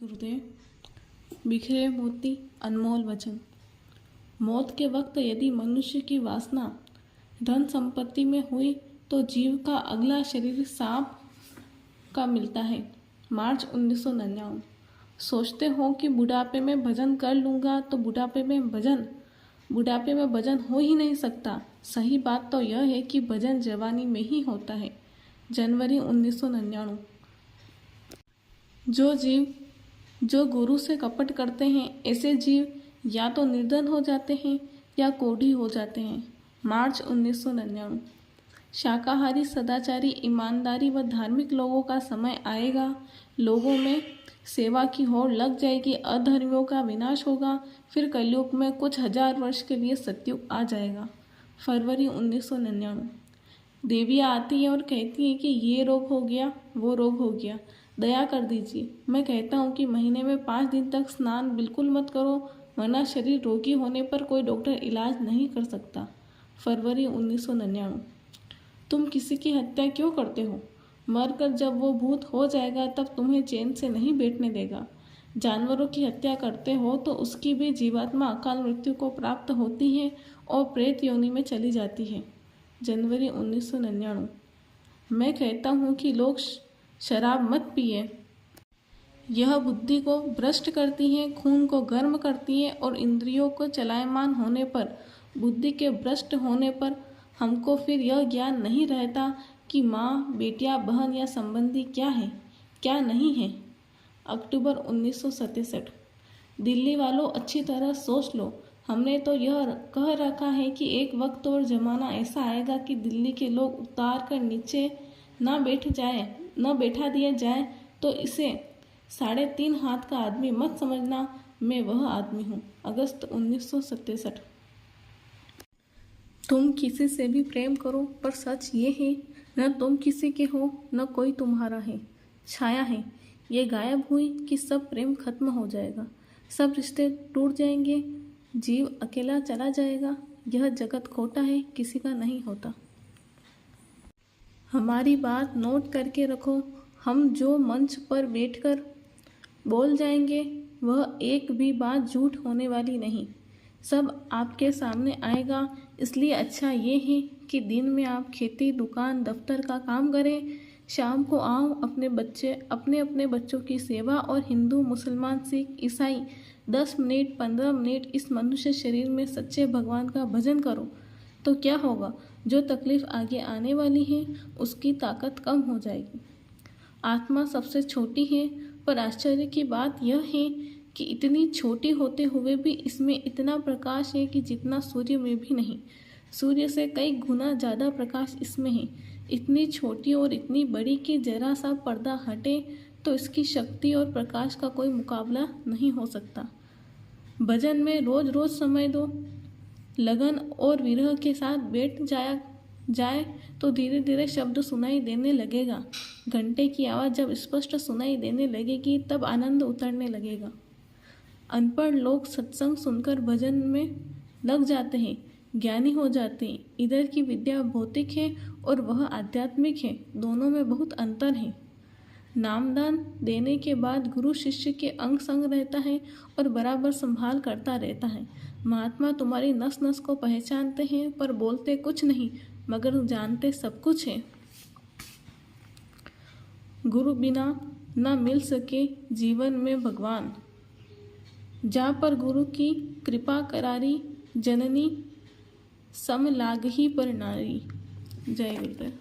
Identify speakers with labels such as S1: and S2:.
S1: गुरुदेव। बिखरे मोती अनमोल वचन। मौत के वक्त यदि मनुष्य की वासना धन संपत्ति में हुई तो जीव का अगला शरीर सांप का मिलता है। मार्च 1999। सोचते हो कि बुढ़ापे में भजन कर लूँगा तो बुढ़ापे में भजन हो ही नहीं सकता। सही बात तो यह है कि भजन जवानी में ही होता है। जनवरी 1999। जो जीव जो गुरु से कपट करते हैं ऐसे जीव या तो निर्धन हो जाते हैं या कोढ़ी हो जाते हैं। मार्च 1999। शाकाहारी, सदाचारी, ईमानदारी व धार्मिक लोगों का समय आएगा। लोगों में सेवा की होड़ लग जाएगी। अधर्मियों का विनाश होगा। फिर कलयुग में कुछ हजार वर्ष के लिए सतयुग आ जाएगा। फरवरी 1999। देवियाँ आती हैं और कहती हैं कि ये रोग हो गया, वो रोग हो गया, दया कर दीजिए। मैं कहता हूँ कि महीने में 5 दिन तक स्नान बिल्कुल मत करो, वरना शरीर रोगी होने पर कोई डॉक्टर इलाज नहीं कर सकता। फरवरी 1999। तुम किसी की हत्या क्यों करते हो? मरकर जब वो भूत हो जाएगा तब तुम्हें चैन से नहीं बैठने देगा। जानवरों की हत्या करते हो तो उसकी भी जीवात्मा अकाल मृत्यु को प्राप्त होती है और प्रेत योनि में चली जाती है। जनवरी 1999। मैं कहता हूँ कि लोग शराब मत पिए। यह बुद्धि को भ्रष्ट करती है, खून को गर्म करती है और इंद्रियों को चलायमान होने पर, बुद्धि के भ्रष्ट होने पर हमको फिर यह ज्ञान नहीं रहता कि माँ, बेटियाँ, बहन या संबंधी क्या है, क्या नहीं है। अक्टूबर 1967। दिल्ली वालों, अच्छी तरह सोच लो। हमने तो यह कह रखा है कि एक वक्त और ज़माना ऐसा आएगा कि दिल्ली के लोग उतार कर नीचे न बैठा दिया जाए तो इसे 3.5 हाथ का आदमी मत समझना, मैं वह आदमी हूँ। अगस्त 1967। तुम किसी से भी प्रेम करो, पर सच ये है न तुम किसी के हो न कोई तुम्हारा है। छाया है, ये गायब हुई कि सब प्रेम खत्म हो जाएगा, सब रिश्ते टूट जाएंगे, जीव अकेला चला जाएगा। यह जगत खोटा है, किसी का नहीं होता। हमारी बात नोट करके रखो। हम जो मंच पर बैठकर बोल जाएंगे वह एक भी बात झूठ होने वाली नहीं। सब आपके सामने आएगा। इसलिए अच्छा ये है कि दिन में आप खेती, दुकान, दफ्तर का काम करें, शाम को आओ अपने बच्चों की सेवा और हिंदू, मुसलमान, सिख, ईसाई 10 मिनट 15 मिनट इस मनुष्य शरीर में सच्चे भगवान का भजन करो तो क्या होगा? जो तकलीफ आगे आने वाली है उसकी ताकत कम हो जाएगी। आत्मा सबसे छोटी है, पर आश्चर्य की बात यह है कि इतनी छोटी होते हुए भी इसमें इतना प्रकाश है कि जितना सूर्य में भी नहीं। सूर्य से कई गुना ज़्यादा प्रकाश इसमें है। इतनी छोटी और इतनी बड़ी कि जरा सा पर्दा हटे तो इसकी शक्ति और प्रकाश का कोई मुकाबला नहीं हो सकता। भजन में रोज रोज समय दो। लगन और विरह के साथ बैठ जाए तो धीरे धीरे शब्द सुनाई देने लगेगा। घंटे की आवाज़ जब स्पष्ट सुनाई देने लगेगी तब आनंद उतरने लगेगा। अनपढ़ लोग सत्संग सुनकर भजन में लग जाते हैं, ज्ञानी हो जाते हैं। इधर की विद्या भौतिक है और वह आध्यात्मिक है, दोनों में बहुत अंतर है। नामदान देने के बाद गुरु शिष्य के अंग संग रहता है और बराबर संभाल करता रहता है। महात्मा तुम्हारी नस नस को पहचानते हैं पर बोलते कुछ नहीं, मगर जानते सब कुछ है। गुरु बिना न मिल सके जीवन में भगवान, जा पर गुरु की कृपा करारी, जननी सम लागही पर नारी। जय गुरुदेव।